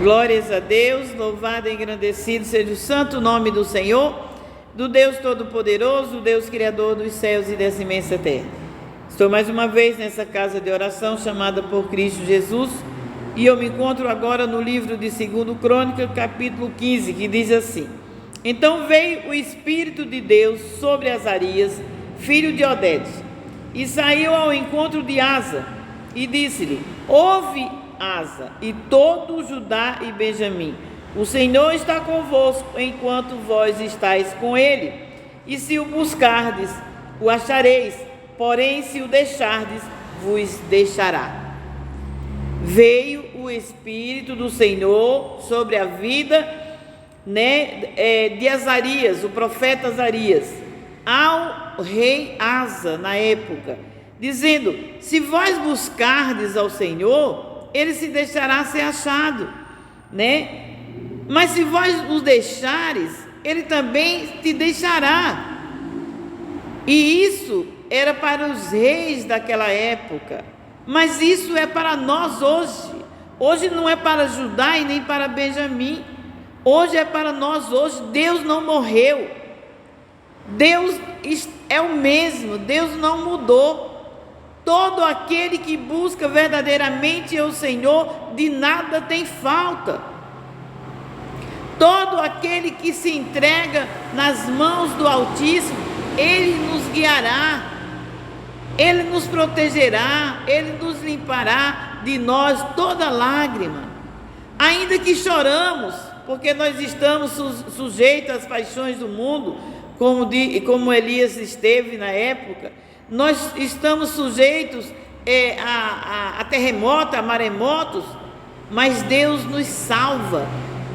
Glórias a Deus, louvado e engrandecido seja o santo nome do Senhor, do Deus Todo-Poderoso, Deus Criador dos céus e dessa imensa terra. Estou mais uma vez nessa casa de oração chamada por Cristo Jesus e eu me encontro agora no livro de 2 Crônicas, capítulo 15, que diz assim: Então veio o Espírito de Deus sobre Azarias, filho de Oded, e saiu ao encontro de Asa e disse-lhe: Ouve, Asa, e todo Judá e Benjamim, o Senhor está convosco enquanto vós estáis com ele, e se o buscardes, o achareis, porém se o deixardes, vos deixará. Veio o Espírito do Senhor sobre a vida de Azarias, o profeta Azarias, ao rei Asa na época, dizendo: se vós buscardes ao Senhor, ele se deixará ser achado, mas se vós o deixares, ele também te deixará. E isso era para os reis daquela época, mas isso é para nós hoje. Hoje não é para Judá e nem para Benjamim, hoje é para nós hoje. Deus não morreu, Deus é o mesmo, Deus não mudou. Todo aquele que busca verdadeiramente o Senhor, de nada tem falta. Todo aquele que se entrega nas mãos do Altíssimo, Ele nos guiará, Ele nos protegerá, Ele nos limpará de nós toda lágrima. Ainda que choramos, porque nós estamos sujeitos às paixões do mundo, como Elias esteve na época, nós estamos sujeitos a terremotos, a maremotos, mas Deus nos salva,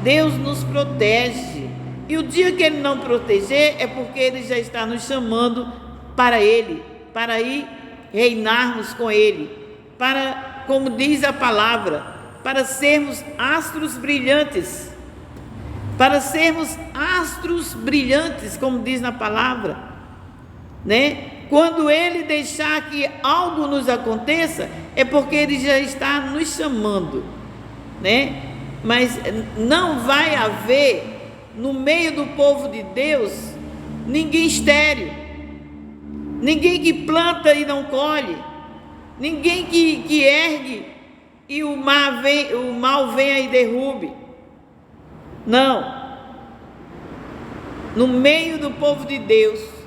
Deus nos protege. E o dia que Ele não proteger, é porque Ele já está nos chamando para Ele, para ir reinarmos com Ele, para, como diz a palavra, para sermos astros brilhantes, como diz na palavra, Quando Ele deixar que algo nos aconteça, é porque Ele já está nos chamando, Mas não vai haver no meio do povo de Deus ninguém estéril, ninguém que planta e não colhe, ninguém que ergue e o mal venha e derrube. Não. No meio do povo de Deus,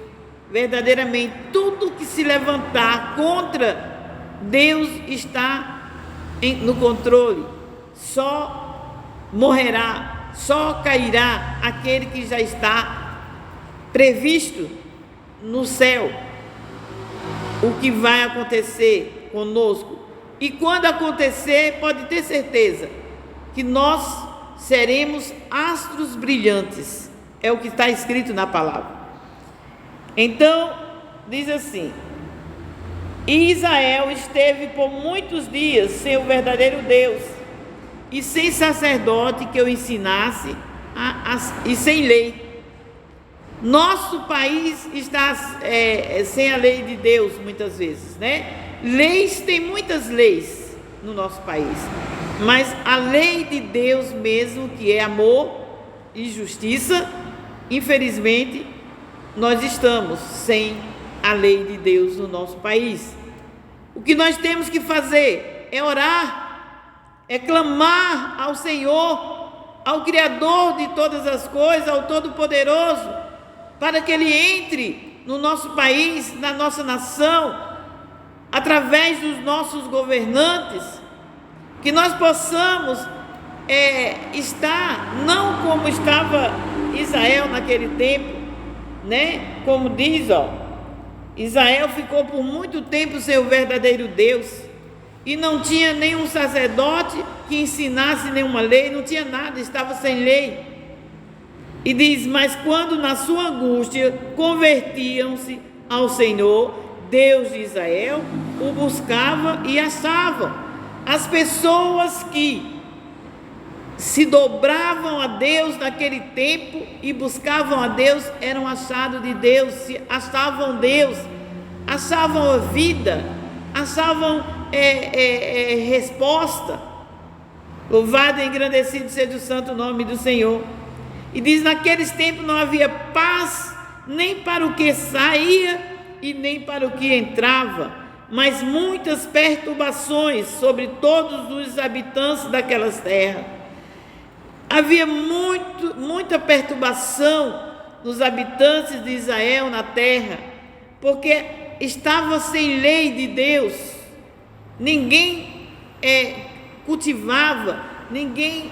verdadeiramente, tudo que se levantar contra Deus está no controle. Só morrerá, só cairá aquele que já está previsto no céu. O que vai acontecer conosco. E quando acontecer, pode ter certeza que nós seremos astros brilhantes. É o que está escrito na palavra. Então, diz assim: e Israel esteve por muitos dias sem o verdadeiro Deus, e sem sacerdote que o ensinasse, e sem lei. Nosso país está sem a lei de Deus, muitas vezes, Leis, tem muitas leis no nosso país, mas a lei de Deus mesmo, que é amor e justiça, infelizmente, nós estamos sem a lei de Deus no nosso país. O que nós temos que fazer é orar, é clamar ao Senhor, ao Criador de todas as coisas, ao Todo-Poderoso, para que Ele entre no nosso país, na nossa nação, através dos nossos governantes, que nós possamos estar, não como estava Israel naquele tempo, Como diz, Israel ficou por muito tempo sem o verdadeiro Deus, e não tinha nenhum sacerdote que ensinasse nenhuma lei, não tinha nada, estava sem lei. E diz: mas quando na sua angústia convertiam-se ao Senhor, Deus de Israel, o buscava e achavam. As pessoas que se dobravam a Deus naquele tempo e buscavam a Deus, eram achados de Deus, achavam Deus, achavam a vida, achavam resposta. Louvado e engrandecido seja o santo nome do Senhor. E diz: naqueles tempos não havia paz, nem para o que saía e nem para o que entrava, mas muitas perturbações sobre todos os habitantes daquelas terras. Havia muita perturbação nos habitantes de Israel na terra, porque estava sem lei de Deus. Ninguém cultivava, ninguém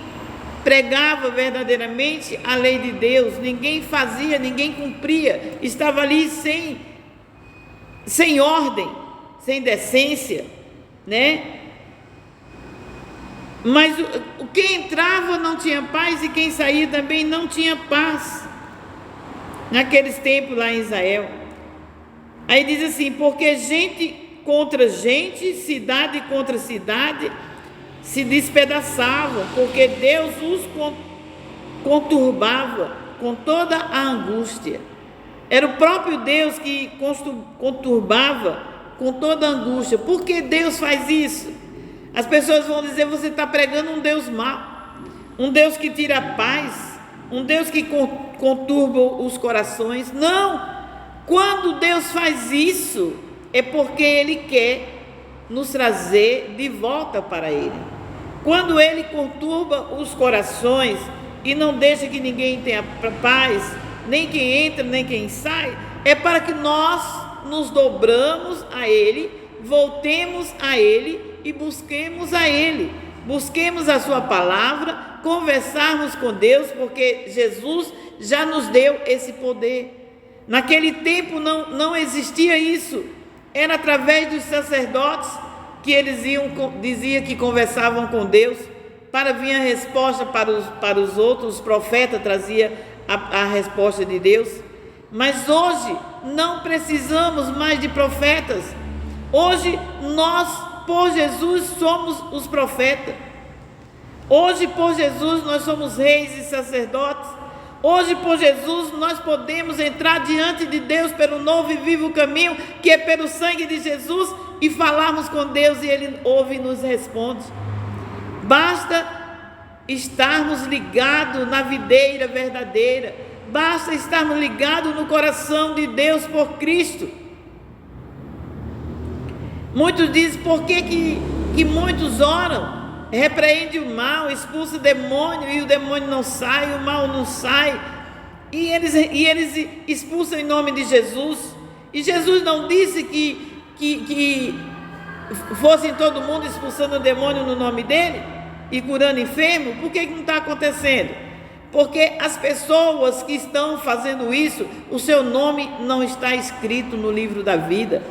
pregava verdadeiramente a lei de Deus, ninguém fazia, ninguém cumpria, estava ali sem ordem, sem decência, né? Mas quem entrava não tinha paz e quem saía também não tinha paz, naqueles tempos lá em Israel. Aí diz assim: porque gente contra gente, cidade contra cidade, se despedaçavam, porque Deus os conturbava com toda a angústia. Era o próprio Deus que conturbava com toda a angústia. Por que Deus faz isso? As pessoas vão dizer: você está pregando um Deus mau, um Deus que tira a paz, um Deus que conturba os corações. Não! Quando Deus faz isso, é porque Ele quer nos trazer de volta para Ele. Quando Ele conturba os corações e não deixa que ninguém tenha paz, nem quem entra, nem quem sai, é para que nós nos dobramos a Ele, voltemos a Ele e busquemos a Ele, busquemos a sua palavra, conversarmos com Deus, porque Jesus já nos deu esse poder. Naquele tempo não existia isso, era através dos sacerdotes que eles dizia que conversavam com Deus, para vir a resposta para os outros. Os profetas traziam a resposta de Deus. Mas hoje não precisamos mais de profetas. Hoje nós, por Jesus, somos os profetas. Hoje, por Jesus, nós somos reis e sacerdotes. Hoje, por Jesus, nós podemos entrar diante de Deus pelo novo e vivo caminho, que é pelo sangue de Jesus, e falarmos com Deus, e Ele ouve e nos responde. Basta estarmos ligados na videira verdadeira, basta estarmos ligados no coração de Deus por Cristo. Muitos dizem: por que muitos oram? Repreende o mal, expulsa o demônio, e o demônio não sai, o mal não sai, e eles expulsam em nome de Jesus. E Jesus não disse que fossem todo mundo expulsando o demônio no nome dele e curando enfermo? Por que não está acontecendo? Porque as pessoas que estão fazendo isso, o seu nome não está escrito no livro da vida.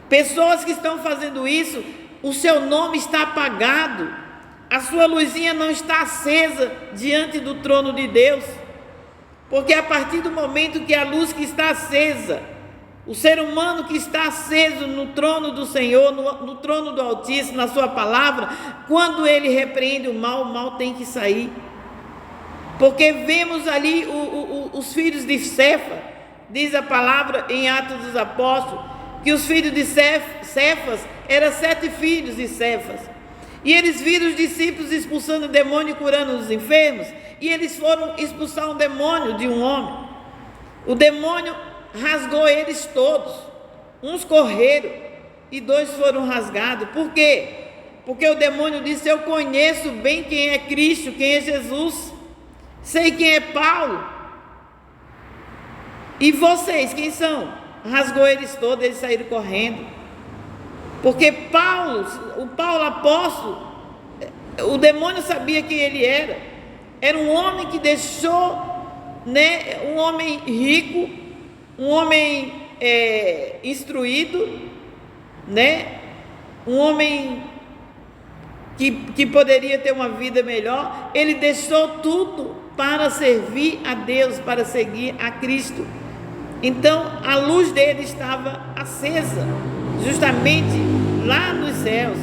Pessoas que estão fazendo isso, o seu nome está apagado. A sua luzinha não está acesa diante do trono de Deus, porque a partir do momento que a luz que está acesa, o ser humano que está aceso no trono do Senhor, no trono do Altíssimo, na sua palavra, quando ele repreende o mal tem que sair. Porque vemos ali os filhos de Cefa, diz a palavra em Atos dos Apóstolos, que os filhos de Cefas eram 7 filhos de Cefas. E eles viram os discípulos expulsando o demônio e curando os enfermos, e eles foram expulsar um demônio de um homem. O demônio rasgou eles todos, uns correram e 2 foram rasgados. Por quê? Porque o demônio disse: eu conheço bem quem é Cristo, quem é Jesus, sei quem é Paulo, e vocês quem são? Rasgou eles todos, eles saíram correndo. Porque o Paulo apóstolo, o demônio sabia quem ele era. Era um homem que deixou, né, um homem rico, um homem instruído, né, um homem que poderia ter uma vida melhor. Ele deixou tudo para servir a Deus, para seguir a Cristo. Então a luz dele estava acesa, justamente lá nos céus.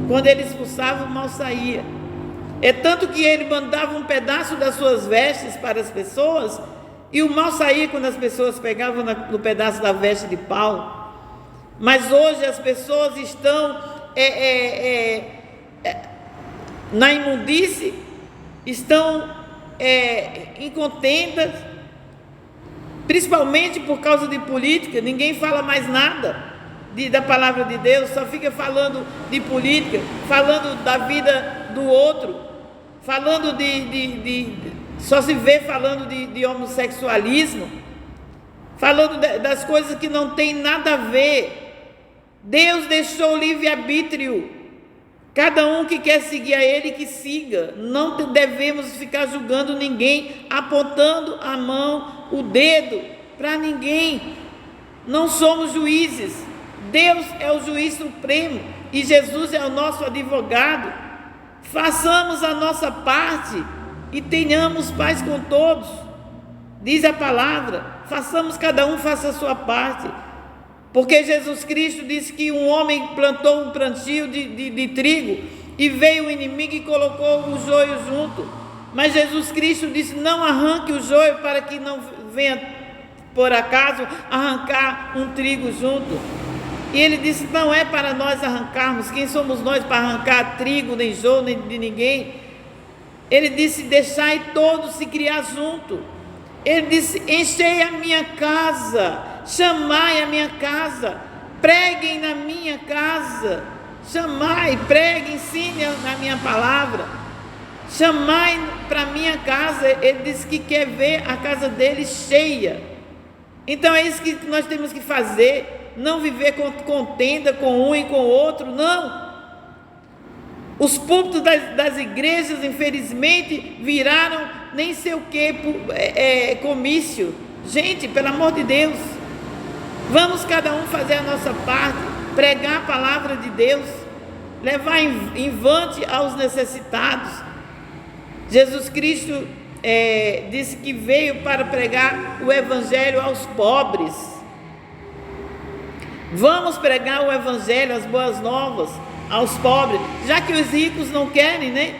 Quando ele expulsava, o mal saía. É tanto que ele mandava um pedaço das suas vestes para as pessoas, e o mal saía quando as pessoas pegavam no pedaço da veste de Paulo. Mas hoje as pessoas estão na imundície, estão em contendas, principalmente por causa de política. Ninguém fala mais nada da palavra de Deus, só fica falando de política, falando da vida do outro, falando só se vê falando de homossexualismo, falando das coisas que não tem nada a ver. Deus deixou o livre-arbítrio. Cada um que quer seguir a Ele, que siga. Não devemos ficar julgando ninguém, apontando a mão, o dedo para ninguém. Não somos juízes. Deus é o juiz supremo e Jesus é o nosso advogado. Façamos a nossa parte e tenhamos paz com todos. Diz a palavra, cada um faça a sua parte. Porque Jesus Cristo disse que um homem plantou um plantio de trigo e veio o inimigo e colocou o joio junto. Mas Jesus Cristo disse: não arranque o joio, para que não venha, por acaso, arrancar um trigo junto. E ele disse: não é para nós arrancarmos. Quem somos nós para arrancar trigo, nem joio, nem de ninguém? Ele disse: deixai todos se criar junto. Ele disse: enchei a minha casa, chamai a minha casa, preguem na minha casa, chamai, preguem, ensinem a minha palavra, chamai para a minha casa. Ele disse que quer ver a casa dele cheia. Então é isso que nós temos que fazer, não viver com contenda com um e com o outro, não. Os púlpitos das igrejas, infelizmente, viraram nem sei o que, comício. Gente, pelo amor de Deus, vamos cada um fazer a nossa parte, pregar a palavra de Deus, levar em vante aos necessitados. Jesus Cristo disse que veio para pregar o evangelho aos pobres. Vamos pregar o evangelho, as boas novas aos pobres, já que os ricos não querem, né?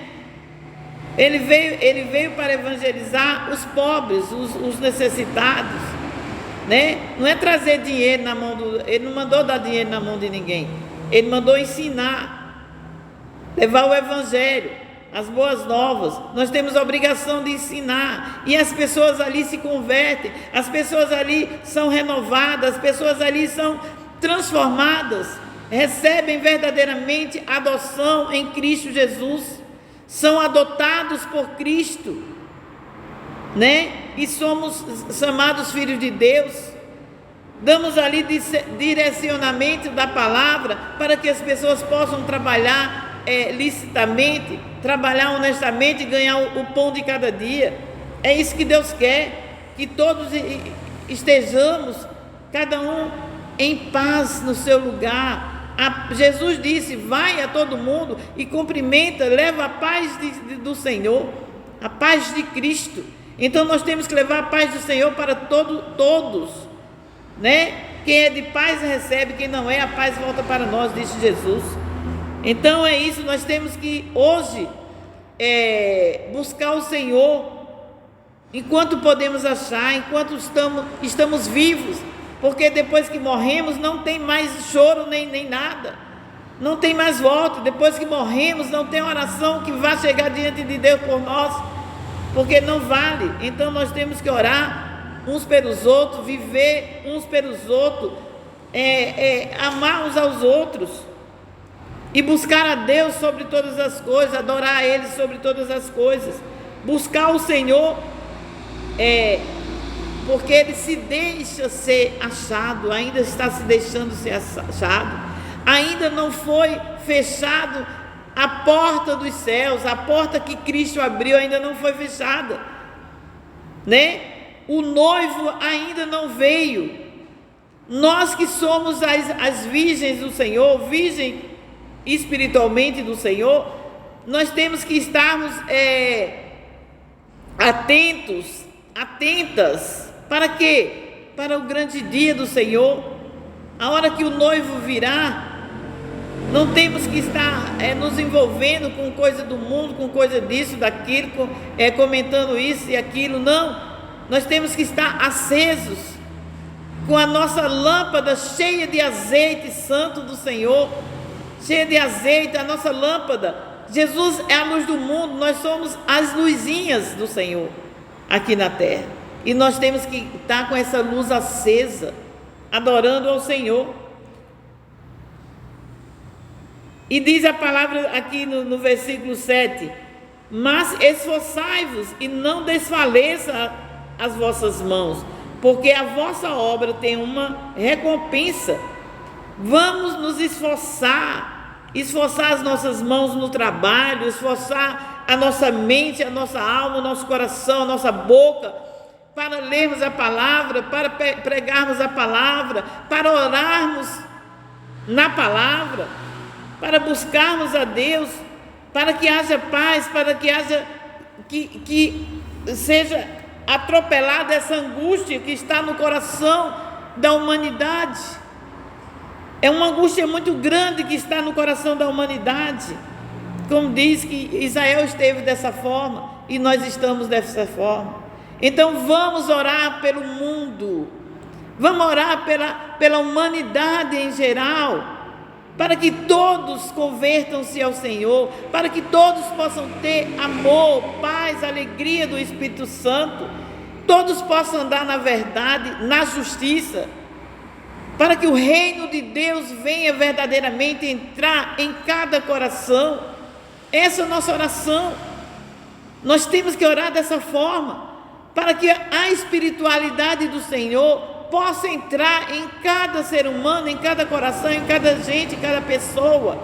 Ele veio para evangelizar os pobres, os necessitados, né? Não é trazer dinheiro na mão ele não mandou dar dinheiro na mão de ninguém. Ele mandou ensinar, levar o evangelho, as boas novas. Nós temos a obrigação de ensinar, e as pessoas ali se convertem, as pessoas ali são renovadas, as pessoas ali são transformadas, recebem verdadeiramente adoção em Cristo Jesus, são adotados por Cristo, né? E somos chamados filhos de Deus. Damos ali direcionamento da palavra para que as pessoas possam trabalhar licitamente, trabalhar honestamente e ganhar o pão de cada dia. É isso que Deus quer, que todos estejamos, cada um em paz no seu lugar. Jesus disse: vai a todo mundo e cumprimenta, leva a paz do Senhor, a paz de Cristo. Então nós temos que levar a paz do Senhor para todos, né? Quem é de paz recebe, quem não é, a paz volta para nós, disse Jesus. Então é isso, nós temos que hoje buscar o Senhor enquanto podemos achar, enquanto estamos vivos. Porque depois que morremos não tem mais choro nem nada, não tem mais volta. Depois que morremos não tem oração que vá chegar diante de Deus por nós, porque não vale. Então nós temos que orar uns pelos outros, viver uns pelos outros, amar uns aos outros e buscar a Deus sobre todas as coisas, adorar a Ele sobre todas as coisas, buscar o Senhor, porque Ele se deixa ser achado, ainda está se deixando ser achado, ainda não foi fechado a porta dos céus, a porta que Cristo abriu ainda não foi fechada, né? O noivo ainda não veio. Nós que somos as virgens do Senhor, virgem espiritualmente do Senhor, nós temos que estarmos atentas. Para quê? Para o grande dia do Senhor, a hora que o noivo virá. Não temos que estar nos envolvendo com coisa do mundo, com coisa disso, daquilo, comentando isso e aquilo. Não, nós temos que estar acesos, com a nossa lâmpada cheia de azeite santo do Senhor, cheia de azeite, a nossa lâmpada Jesus é a luz do mundo, nós somos as luzinhas do Senhor aqui na terra. E nós temos que estar com essa luz acesa, adorando ao Senhor. E diz a palavra aqui no versículo 7: mas esforçai-vos e não desfaleça as vossas mãos, porque a vossa obra tem uma recompensa. Vamos nos esforçar as nossas mãos no trabalho, esforçar a nossa mente, a nossa alma, o nosso coração, a nossa boca, para lermos a palavra, para pregarmos a palavra, para orarmos na palavra, para buscarmos a Deus, para que haja paz, para que haja, que seja atropelada essa angústia que está no coração da humanidade. É uma angústia muito grande que está no coração da humanidade. Como diz que Israel esteve dessa forma e nós estamos dessa forma. Então vamos orar pelo mundo, vamos orar pela humanidade em geral, para que todos convertam-se ao Senhor, para que todos possam ter amor, paz, alegria do Espírito Santo, todos possam andar na verdade, na justiça, para que o reino de Deus venha verdadeiramente entrar em cada coração. Essa é a nossa oração. Nós temos que orar dessa forma, para que a espiritualidade do Senhor possa entrar em cada ser humano, em cada coração, em cada gente, em cada pessoa.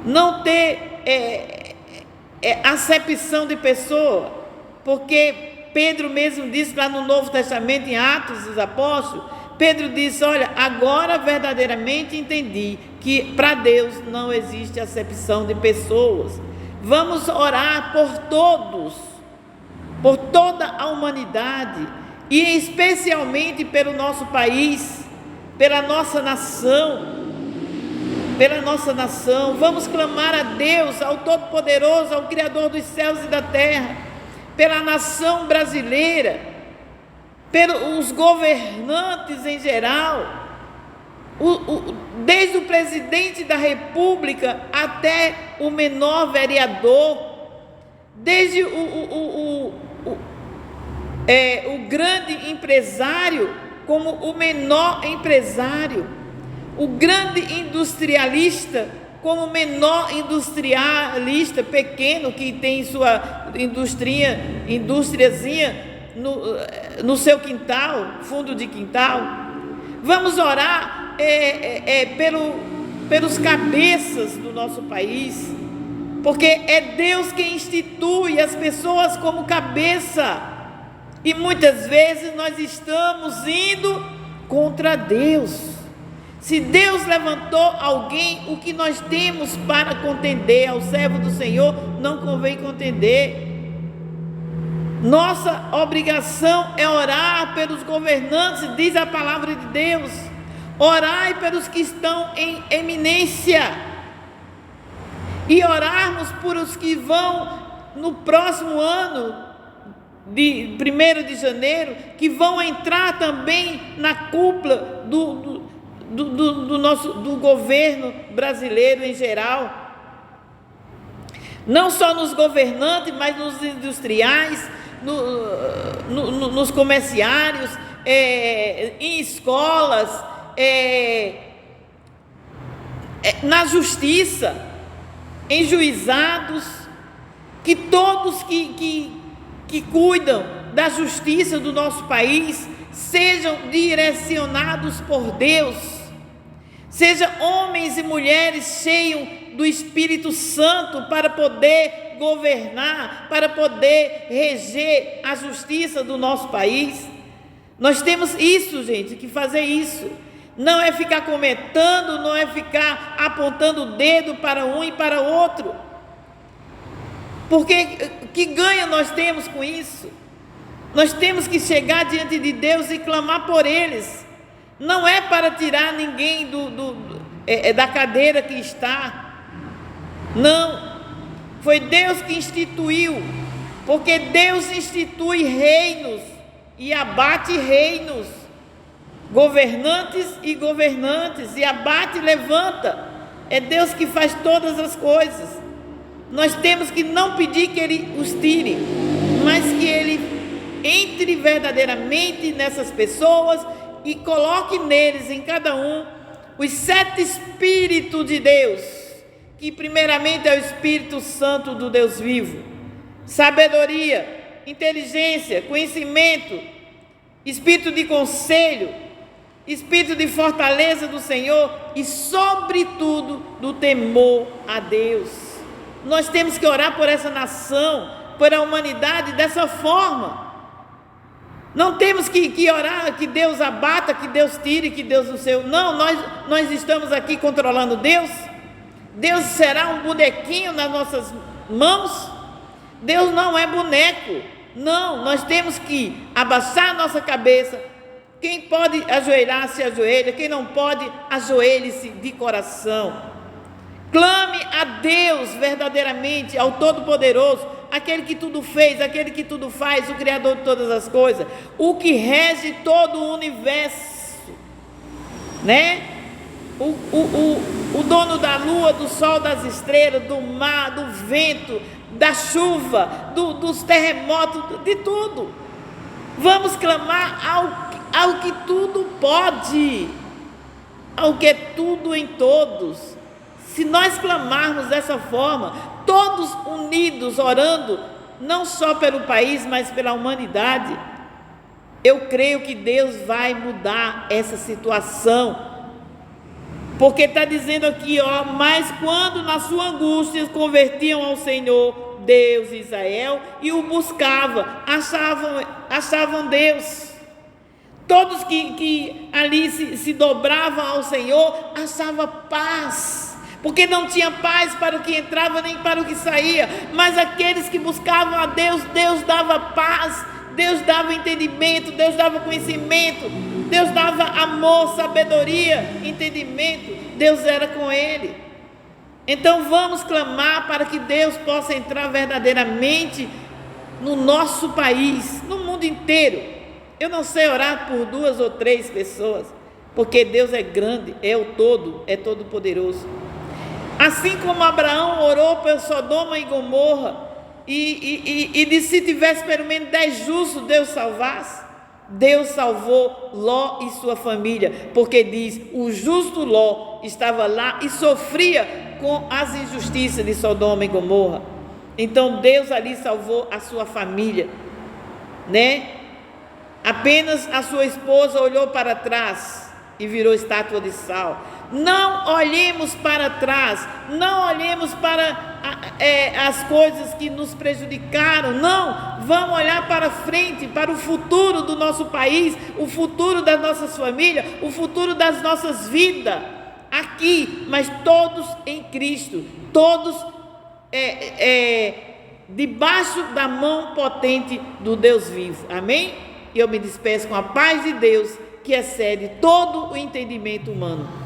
Não ter acepção de pessoa, porque Pedro mesmo disse lá no Novo Testamento, em Atos dos Apóstolos, Pedro disse: olha, agora verdadeiramente entendi que para Deus não existe acepção de pessoas. Vamos orar por todos, por toda a humanidade, e especialmente pelo nosso país, pela nossa nação, vamos clamar a Deus, ao Todo-Poderoso, ao Criador dos céus e da terra, pela nação brasileira, pelos governantes em geral, desde o presidente da República até o menor vereador, desde o grande empresário como o menor empresário, o grande industrialista como o menor industrialista pequeno que tem sua indústriazinha no seu quintal, fundo de quintal. Vamos orar pelos cabeças do nosso país, porque é Deus quem institui as pessoas como cabeça, e muitas vezes nós estamos indo contra Deus. Se Deus levantou alguém, o que nós temos para contender ao servo do Senhor não convém contender. Nossa obrigação é orar pelos governantes, diz a palavra de Deus. Orai pelos que estão em eminência, e orarmos por os que vão no próximo ano, de 1º de janeiro, que vão entrar também na cúpula do governo brasileiro em geral. Não só nos governantes, mas nos industriais, nos comerciários, em escolas, na justiça, em juizados, que todos que cuidam da justiça do nosso país sejam direcionados por Deus, sejam homens e mulheres cheios do Espírito Santo para poder governar, para poder reger a justiça do nosso país. Nós temos isso, gente, que fazer isso. Não é ficar comentando, não é ficar apontando o dedo para um e para outro. Porque que ganho nós temos com isso? Nós temos que chegar diante de Deus e clamar por eles. Não é para tirar ninguém da cadeira que está. Não. Foi Deus que instituiu. Porque Deus institui reinos e abate reinos. Governantes e governantes. E abate e levanta. É Deus que faz todas as coisas. Nós temos que não pedir que Ele os tire, mas que Ele entre verdadeiramente nessas pessoas e coloque neles, em cada um, os 7 Espíritos de Deus, que primeiramente é o Espírito Santo do Deus vivo, sabedoria, inteligência, conhecimento, espírito de conselho, espírito de fortaleza do Senhor e, sobretudo, do temor a Deus. Nós temos que orar por essa nação, por a humanidade dessa forma. Não temos que orar que Deus abata, que Deus tire, que Deus o seu. Não, nós estamos aqui controlando Deus. Deus será um bonequinho nas nossas mãos? Deus não é boneco. Não, nós temos que abaixar a nossa cabeça. Quem pode ajoelhar, se ajoelha. Quem não pode, ajoelhe-se de coração. Clame a Deus verdadeiramente, ao Todo-Poderoso, aquele que tudo fez, aquele que tudo faz, o Criador de todas as coisas, o que rege todo o universo, né? O dono da lua, do sol, das estrelas, do mar, do vento, da chuva, dos terremotos, de tudo. Vamos clamar ao que tudo pode, ao que é tudo em todos. Se nós clamarmos dessa forma, todos unidos, orando, não só pelo país, mas pela humanidade, eu creio que Deus vai mudar essa situação. Porque está dizendo aqui, mas quando na sua angústia convertiam ao Senhor, Deus de Israel, e o buscavam, achavam Deus. Todos que ali se dobravam ao Senhor, achavam paz. Porque não tinha paz para o que entrava nem para o que saía, mas aqueles que buscavam a Deus, Deus dava paz, Deus dava entendimento, Deus dava conhecimento, Deus dava amor, sabedoria, entendimento, Deus era com ele. Então vamos clamar para que Deus possa entrar verdadeiramente no nosso país, no mundo inteiro. Eu não sei orar por 2 ou 3 pessoas, porque Deus é grande, é o todo, é todo poderoso. Assim como Abraão orou por Sodoma e Gomorra e disse, se tivesse pelo menos 10 justos, Deus salvasse. Deus salvou Ló e sua família, porque diz, o justo Ló estava lá e sofria com as injustiças de Sodoma e Gomorra. Então Deus ali salvou a sua família, né? Apenas a sua esposa olhou para trás e virou estátua de sal. Não olhemos para trás, não olhemos para as coisas que nos prejudicaram, não, vamos olhar para frente, para o futuro do nosso país, o futuro das nossas famílias, o futuro das nossas vidas, aqui, mas todos em Cristo, todos debaixo da mão potente do Deus vivo, amém? E eu me despeço com a paz de Deus, que excede todo o entendimento humano.